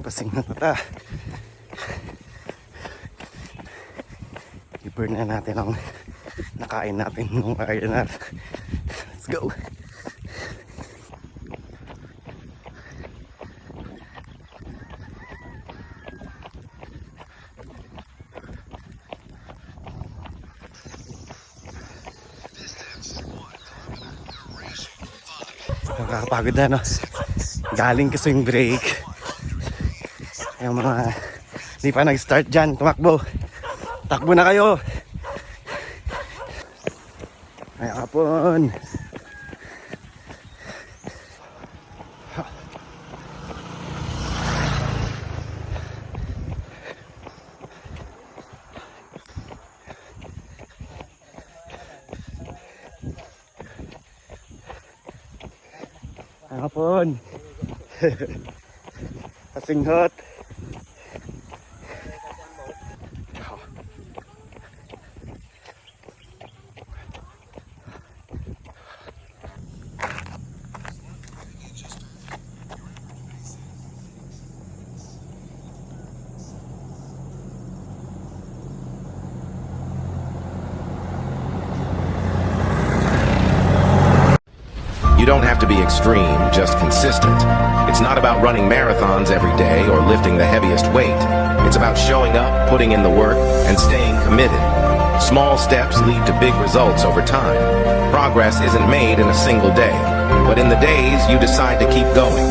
Pasing na tata. I-burn na natin ang nakain natin nung RNR. Let's go. Nakakapagod na, no? Galing kasi yung break. Yung mga hindi pa nag-start dyan, tumakbo. Takbo na kayo. Ay kapon. Ay kapon. Kasing hot. You don't have to be extreme, just consistent. It's not about running marathons every day or lifting the heaviest weight. It's about showing up, putting in the work, and staying committed. Small steps lead to big results over time. Progress isn't made in a single day, but in the days you decide to keep going.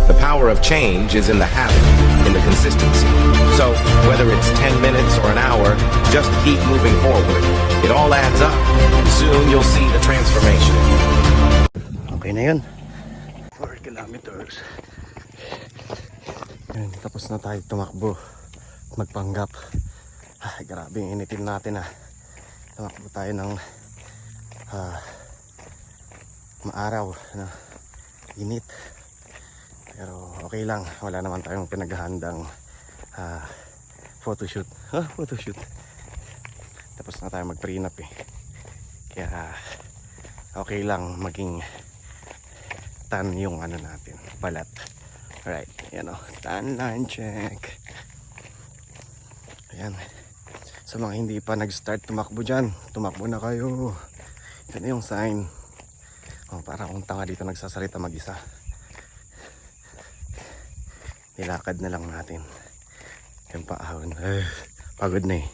The power of change is in the habit, in the consistency. So, whether it's 10 minutes or an hour, just keep moving forward. It all adds up. Soon you'll see the transformation. Okay na yun. 4 kilometers. Yun, tapos na tayo tumakbo. Magpanggap. Ay, grabe yung initin natin ah. Tumakbo tayo ng maaraw na init. Pero okay lang. Wala naman tayong pinaghahandang photoshoot. Photoshoot. Tapos na tayo mag-prenup eh. Kaya okay lang maging tan yung ano natin, balat. Alright, yan o, tan line check. Ayan. Sa mga hindi pa nag-start tumakbo dyan, tumakbo na kayo. Ito na yung sign. Para akong tanga dito nagsasalita mag-isa. Nilakad na lang natin. Yung paahon. Pagod na eh.